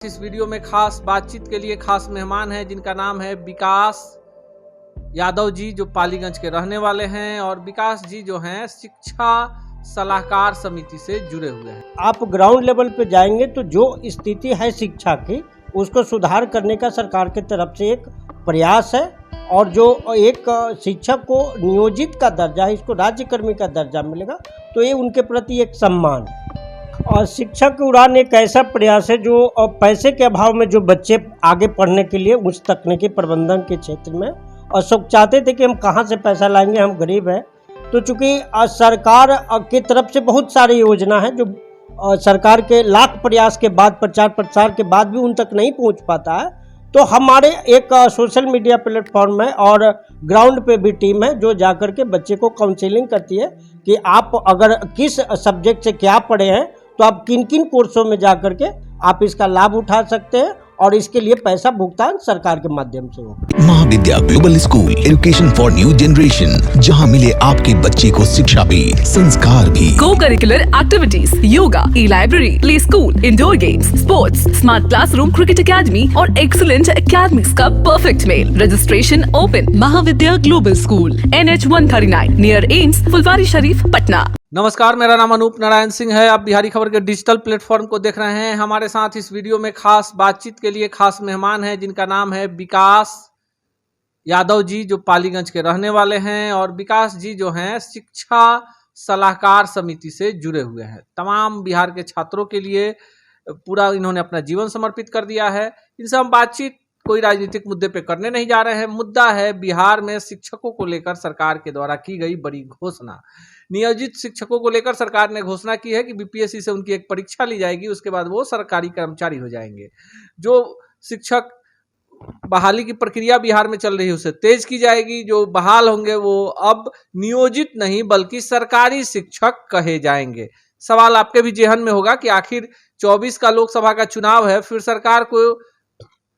इस वीडियो में खास बातचीत के लिए खास मेहमान हैं जिनका नाम है विकास यादव जी, जो पालीगंज के रहने वाले हैं। और विकास जी जो हैं शिक्षा सलाहकार समिति से जुड़े हुए हैं। आप ग्राउंड लेवल पे जाएंगे तो जो स्थिति है शिक्षा की, उसको सुधार करने का सरकार की तरफ से एक प्रयास है। और जो एक शिक्षक को नियोजित का दर्जा है, इसको राज्यकर्मी का दर्जा मिलेगा, तो ये उनके प्रति एक सम्मान है। और शिक्षक उड़ान एक ऐसा प्रयास है जो पैसे के अभाव में जो बच्चे आगे पढ़ने के लिए उच्च तकनीकी प्रबंधन के क्षेत्र में और सब चाहते थे कि हम कहाँ से पैसा लाएंगे, हम गरीब हैं। तो चूँकि सरकार की तरफ से बहुत सारी योजना है जो सरकार के लाख प्रयास के बाद, प्रचार प्रसार के बाद भी उन तक नहीं पहुँच पाता है। तो हमारे एक सोशल मीडिया प्लेटफॉर्म है और ग्राउंड पे भी टीम है जो जाकर के बच्चे को काउंसलिंग करती है कि आप अगर किस सब्जेक्ट से क्या पढ़े हैं, तो आप किन किन कोर्सों में जाकर के आप इसका लाभ उठा सकते हैं और इसके लिए पैसा भुगतान सरकार के माध्यम से होगा। Mahavidya global school, education for new generation, जहां मिले आपके बच्चे को शिक्षा भी, संस्कार भी। Co-curricular activities, yoga, e library, play school, indoor games, sports, smart classroom, cricket academy और एक्सीलेंट एकेडमीज का परफेक्ट मेल। Registration open. Mahavidya global school, NH 139 near AIIMS, Phulwari Sharif, Patna. नमस्कार, मेरा नाम अनूप नारायण सिंह है। आप बिहारी खबर के डिजिटल प्लेटफॉर्म को देख रहे हैं। हमारे साथ इस वीडियो में खास बातचीत के लिए खास मेहमान हैं जिनका नाम है विकास यादव जी, जो पालीगंज के रहने वाले हैं। और विकास जी जो हैं शिक्षा सलाहकार समिति से जुड़े हुए हैं। तमाम बिहार के छात्रों के लिए पूरा इन्होंने अपना जीवन समर्पित कर दिया है। इनसे हम बातचीत कोई राजनीतिक मुद्दे पे करने नहीं जा रहे हैं। मुद्दा है बिहार में शिक्षकों को लेकर सरकार के द्वारा की गई बड़ी घोषणा। नियोजित शिक्षकों को लेकर सरकार ने घोषणा की है कि बीपीएससी से उनकी एक परीक्षा ली जाएगी, उसके बाद वो सरकारी कर्मचारी हो जाएंगे। जो शिक्षक बहाली की प्रक्रिया बिहार में चल रही है उसे तेज की जाएगी। जो बहाल होंगे वो अब नियोजित नहीं बल्कि सरकारी शिक्षक कहे जाएंगे। सवाल आपके भी जेहन में होगा कि आखिर 24 का लोकसभा का चुनाव है, फिर सरकार को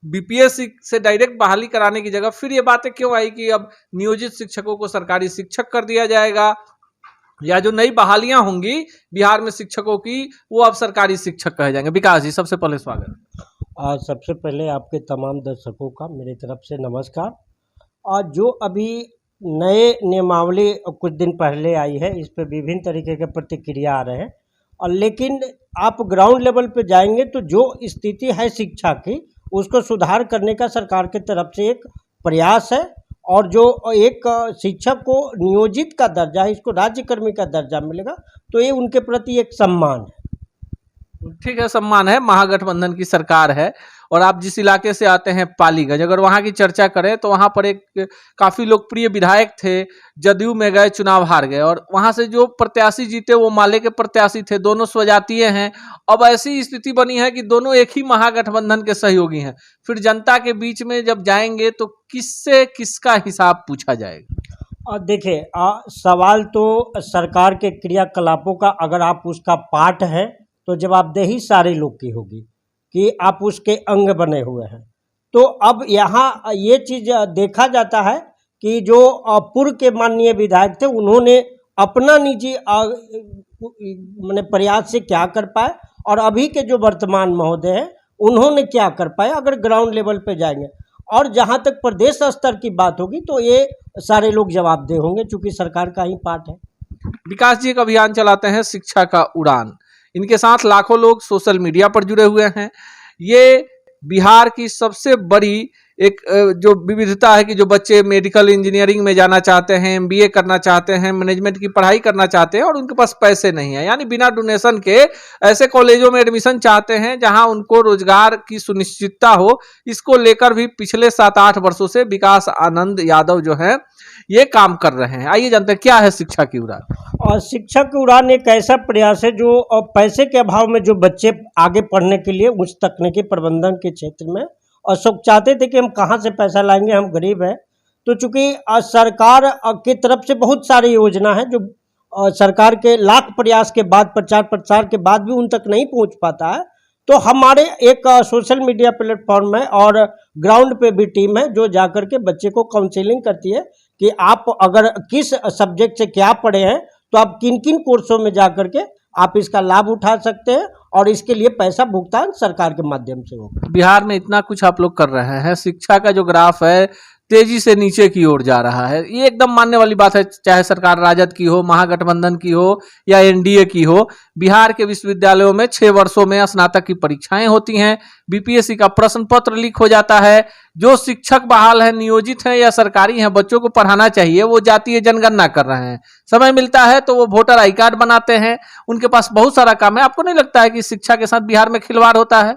बीपीएससी से डायरेक्ट बहाली कराने की जगह फिर ये बातें क्यों आई कि अब नियोजित शिक्षकों को सरकारी शिक्षक कर दिया जाएगा, या जो नई बहालियां होंगी बिहार में शिक्षकों की वो अब सरकारी शिक्षक कहे जाएंगे। विकास जी, सबसे पहले स्वागत। सबसे पहले आपके तमाम दर्शकों का मेरी तरफ से नमस्कार। और जो अभी नए नियमावली कुछ दिन पहले आई है, इस पर विभिन्न तरीके के प्रतिक्रिया आ रहे हैं। और लेकिन आप ग्राउंड लेवल पे जाएंगे तो जो स्थिति है शिक्षा की, उसको सुधार करने का सरकार की तरफ से एक प्रयास है। और जो एक शिक्षक को नियोजित का दर्जा है, इसको राज्यकर्मी का दर्जा मिलेगा, तो ये उनके प्रति एक सम्मान है। ठीक है, सम्मान है। महागठबंधन की सरकार है और आप जिस इलाके से आते हैं पालीगंज, अगर वहां की चर्चा करें तो वहां पर एक काफी लोकप्रिय विधायक थे, जदयू में गए, चुनाव हार गए। और वहां से जो प्रत्याशी जीते वो माले के प्रत्याशी थे, दोनों स्वजातीय हैं। अब ऐसी स्थिति बनी है कि दोनों एक ही महागठबंधन के सहयोगी हैं। फिर जनता के बीच में जब जाएंगे तो किससे किसका हिसाब पूछा जाएगा? और देखिए, सवाल तो सरकार के क्रियाकलापों का अगर आप उसका पार्ट है तो जवाबदेही सारे लोग की होगी कि आप उसके अंग बने हुए हैं। तो अब यहाँ ये चीज़ देखा जाता है कि जो पूर्व के माननीय विधायक थे, उन्होंने अपना निजी मैंने प्रयास से क्या कर पाए और अभी के जो वर्तमान महोदय हैं उन्होंने क्या कर पाए, अगर ग्राउंड लेवल पे जाएंगे। और जहाँ तक प्रदेश स्तर की बात होगी तो ये सारे लोग जवाबदेह होंगे, चूँकि सरकार का ही पार्ट है। विकास जी एक अभियान चलाते हैं शिक्षा का उड़ान, इनके साथ लाखों लोग सोशल मीडिया पर जुड़े हुए हैं। ये बिहार की सबसे बड़ी एक जो विविधता है कि जो बच्चे मेडिकल इंजीनियरिंग में जाना चाहते हैं, MBA करना चाहते हैं, मैनेजमेंट की पढ़ाई करना चाहते हैं और उनके पास पैसे नहीं है, यानी बिना डोनेशन के ऐसे कॉलेजों में एडमिशन चाहते हैं जहां उनको रोजगार की सुनिश्चितता हो। इसको लेकर भी पिछले 7-8 वर्षों से विकास आनंद यादव जो है ये काम कर रहे हैं। आइए जानते हैं क्या है शिक्षा की उड़ान। और शिक्षा की उड़ान एक ऐसा प्रयास है जो पैसे के अभाव में जो बच्चे आगे पढ़ने के लिए उच्च तकनीकी प्रबंधन के क्षेत्र में और सब चाहते थे कि हम कहाँ से पैसा लाएंगे, हम गरीब हैं। तो चूँकि सरकार की तरफ से बहुत सारी योजना है जो सरकार के लाख प्रयास के बाद, प्रचार प्रसार के बाद भी उन तक नहीं पहुँच पाता है। तो हमारे एक सोशल मीडिया प्लेटफॉर्म है और ग्राउंड पे भी टीम है जो जाकर के बच्चे को काउंसलिंग करती है कि आप अगर किस सब्जेक्ट से क्या पढ़े हैं, तो आप किन किन कोर्सों में जाकर के आप इसका लाभ उठा सकते हैं और इसके लिए पैसा भुगतान सरकार के माध्यम से होगा। बिहार में इतना कुछ आप लोग कर रहे हैं, शिक्षा का जो ग्राफ है तेजी से नीचे की ओर जा रहा है, ये एकदम मानने वाली बात है, चाहे सरकार राजद की हो, महागठबंधन की हो या एनडीए की हो। बिहार के विश्वविद्यालयों में 6 वर्षों में स्नातक की परीक्षाएं होती हैं, बीपीएससी का प्रश्न पत्र लीक हो जाता है। जो शिक्षक बहाल है, नियोजित हैं या सरकारी हैं, बच्चों को पढ़ाना चाहिए, वो जातीय जनगणना कर रहे हैं। समय मिलता है तो वो वोटर आई कार्ड बनाते हैं, उनके पास बहुत सारा काम है। आपको नहीं लगता है कि शिक्षा के साथ बिहार में खिलवाड़ होता है?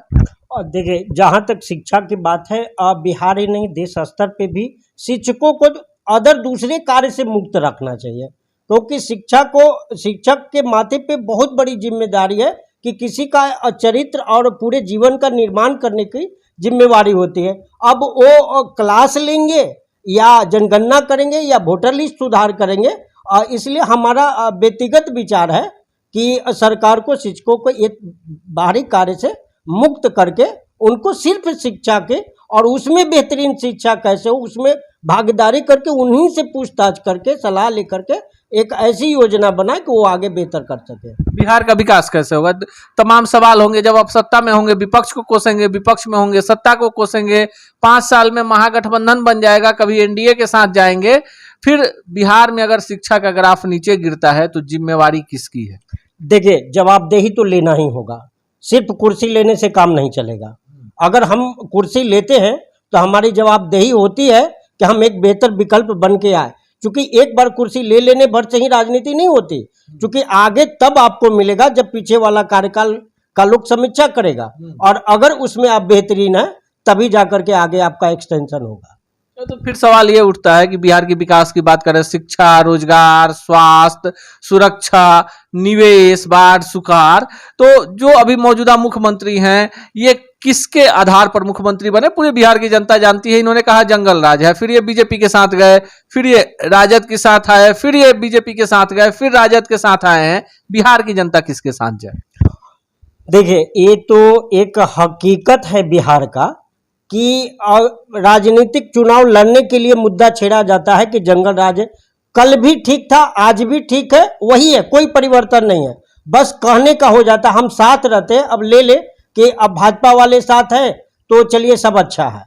और देखिए, जहाँ तक शिक्षा की बात है, बिहार ही नहीं देश स्तर पे भी शिक्षकों को अदर दूसरे कार्य से मुक्त रखना चाहिए, क्योंकि शिक्षक के माथे पे बहुत बड़ी जिम्मेदारी है कि किसी का चरित्र और पूरे जीवन का निर्माण करने की जिम्मेवारी होती है। अब वो क्लास लेंगे या जनगणना करेंगे या वोटर लिस्ट सुधार करेंगे, इसलिए हमारा व्यक्तिगत विचार है कि सरकार को शिक्षकों को एक बाहरी कार्य से मुक्त करके उनको सिर्फ शिक्षा के और उसमें बेहतरीन शिक्षा कैसे हो उसमें भागीदारी करके उन्हीं से पूछताछ करके सलाह लेकर के एक ऐसी योजना बनाए कि वो आगे बेहतर कर सके। बिहार का विकास कैसे होगा? तमाम सवाल होंगे। जब आप सत्ता में होंगे विपक्ष को कोसेंगे, विपक्ष में होंगे सत्ता को कोसेंगे। 5 साल में महागठबंधन बन जाएगा, कभी एनडीए के साथ जाएंगे। फिर बिहार में अगर शिक्षा का ग्राफ नीचे गिरता है तो जिम्मेवारी किसकी है? देखिए, जवाबदेही तो लेना ही होगा, सिर्फ कुर्सी लेने से काम नहीं चलेगा। अगर हम कुर्सी लेते हैं तो हमारी जवाबदेही होती है कि हम एक बेहतर विकल्प बन के आए, क्योंकि एक बार कुर्सी ले लेने भर से ही राजनीति नहीं होती, क्योंकि आगे तब आपको मिलेगा जब पीछे वाला कार्यकाल का लोग समीक्षा करेगा, और अगर उसमें आप बेहतरीन है तभी जाकर के आगे आपका एक्सटेंशन होगा। तो फिर सवाल ये उठता है कि बिहार के विकास की बात करें, शिक्षा, रोजगार, स्वास्थ्य, सुरक्षा, निवेश, बाढ़, सुखाड़, तो जो अभी मौजूदा मुख्यमंत्री हैं ये किसके आधार पर मुख्यमंत्री बने? पूरे बिहार की जनता जानती है। इन्होंने कहा जंगल राज है, फिर ये बीजेपी के साथ गए, फिर ये राजद के साथ आए, फिर ये बीजेपी के साथ गए, फिर राजद के साथ आए हैं। बिहार की जनता किसके साथ जाए? देखिए, ये तो एक हकीकत है बिहार का कि राजनीतिक चुनाव लड़ने के लिए मुद्दा छेड़ा जाता है कि जंगल राज है। कल भी ठीक था, आज भी ठीक है, वही है, कोई परिवर्तन नहीं है। बस कहने का हो जाता, हम साथ रहते हैं। अब ले ले कि अब भाजपा वाले साथ हैं तो चलिए सब अच्छा है,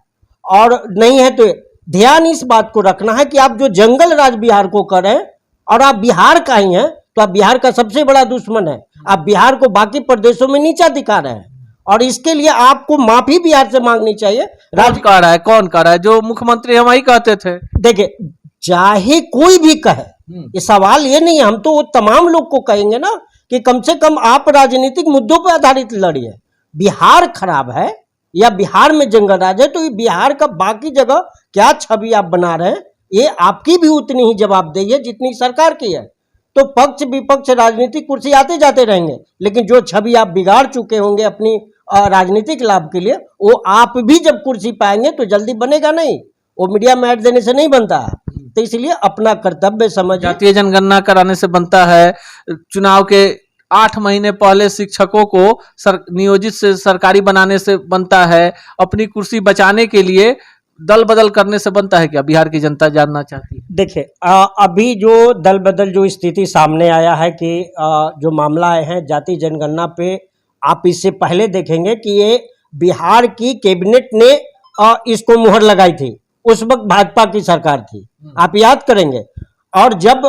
और नहीं है तो ध्यान इस बात को रखना है कि आप जो जंगल राज बिहार को कर रहे हैं और आप बिहार का ही हैं तो आप बिहार का सबसे बड़ा दुश्मन है। आप बिहार को बाकी प्रदेशों में नीचा दिखा रहे हैं और इसके लिए आपको माफी बिहार से मांगनी चाहिए। कौन कह रहा है? कौन कह रहा है? जो मुख्यमंत्री हम वही कहते थे। देखिए, चाहे कोई भी कहे, ये सवाल ये नहीं है, हम तो वो तमाम लोग को कहेंगे ना कि कम से कम आप राजनीतिक मुद्दों पर आधारित लड़िए। बिहार खराब है या बिहार में जंगल राज है तो ये बिहार का बाकी जगह क्या छवि आप बना रहे हैं, ये आपकी भी उतनी ही जवाबदेही है जितनी सरकार की है। तो पक्ष विपक्ष राजनीतिक कुर्सी आते जाते रहेंगे, लेकिन जो छवि आप बिगाड़ चुके होंगे अपनी राजनीतिक लाभ के लिए, वो आप भी जब कुर्सी पाएंगे तो जल्दी बनेगा नहीं, वो मीडिया में ऐड देने से नहीं बनता। तो इसलिए अपना कर्तव्य समझ, जातीय जनगणना कराने से बनता है, चुनाव के 8 महीने पहले शिक्षकों को नियोजित से सरकारी बनाने से बनता है, अपनी कुर्सी बचाने के लिए दल बदल करने से बनता है। क्या बिहार की जनता जानना चाहती है? देखिए, अभी जो दल बदल जो स्थिति सामने आया है कि जो मामला आए हैं जाति जनगणना पे, आप इससे पहले देखेंगे कि ये बिहार की कैबिनेट ने इसको मुहर लगाई थी, उस वक्त भाजपा की सरकार थी, आप याद करेंगे। और जब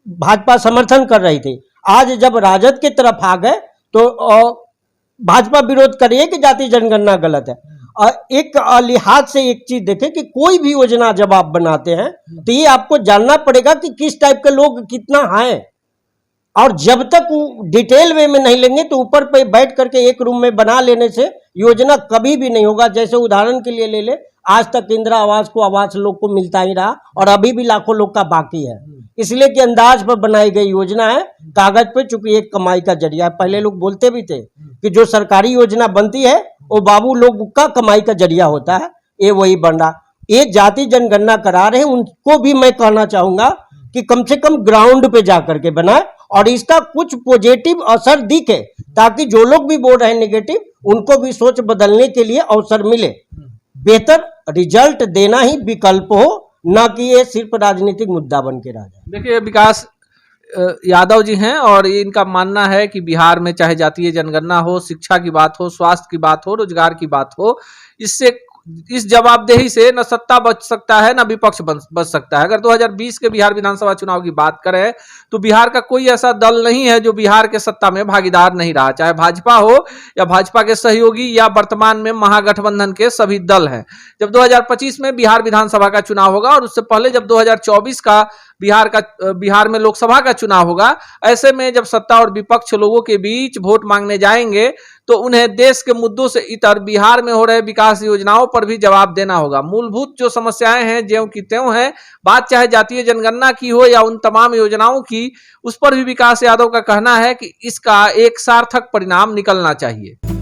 भाजपा समर्थन कर रही थी, आज जब राजद की तरफ आ गए तो भाजपा विरोध कर रही है कि जाति जनगणना गलत है। एक लिहाज से एक चीज देखें कि कोई भी योजना जब आप बनाते हैं तो ये आपको जानना पड़ेगा कि किस टाइप के लोग कितना हैं, और जब तक वो डिटेल वे में नहीं लेंगे तो ऊपर पे बैठ करके एक रूम में बना लेने से योजना कभी भी नहीं होगा। जैसे उदाहरण के लिए ले ले, आज तक इंदिरा आवास को आवास लोग को मिलता ही रहा और अभी भी लाखों लोग का बाकी है, इसलिए कि अंदाज पर बनाई गई योजना है, कागज पे, चूंकि एक कमाई का जरिया है। पहले लोग बोलते भी थे कि जो सरकारी योजना बनती है वो बाबू लोग का कमाई का जरिया होता है, ये वही बन रहा। ये जाति जनगणना करा रहे हैं, उनको भी मैं कहना चाहूंगा कि कम से कम ग्राउंड पे जाकर के बनाए और इसका कुछ पॉजिटिव असर दिखे, ताकि जो लोग भी बोल रहे हैं नेगेटिव, उनको भी सोच बदलने के लिए अवसर मिले। बेहतर रिजल्ट देना ही विकल्प हो, ना कि ये सिर्फ राजनीतिक मुद्दा बन के रह जाए। देखिए, विकास यादव जी हैं और इनका मानना है कि बिहार में चाहे जातीय जनगणना हो, शिक्षा की बात हो, स्वास्थ्य की बात हो, रोजगार की बात हो, इससे इस जवाबदेही से न सत्ता बच सकता है न विपक्ष बच सकता है। अगर 2020 के बिहार विधानसभा चुनाव की बात करें तो बिहार का कोई ऐसा दल नहीं है जो बिहार के सत्ता में भागीदार नहीं रहा, चाहे भाजपा हो या भाजपा के सहयोगी या वर्तमान में महागठबंधन के सभी दल हैं। जब 2025 में बिहार विधानसभा का चुनाव होगा और उससे पहले जब 2024 का बिहार में लोकसभा का चुनाव होगा, ऐसे में जब सत्ता और विपक्ष लोगों के बीच वोट मांगने जाएंगे तो उन्हें देश के मुद्दों से इतर बिहार में हो रहे विकास योजनाओं पर भी जवाब देना होगा। मूलभूत जो समस्याएं हैं ज्यों की त्यों हैं, बात चाहे जातीय जनगणना की हो या उन तमाम योजनाओं की, उस पर भी विकास यादव का कहना है कि इसका एक सार्थक परिणाम निकलना चाहिए।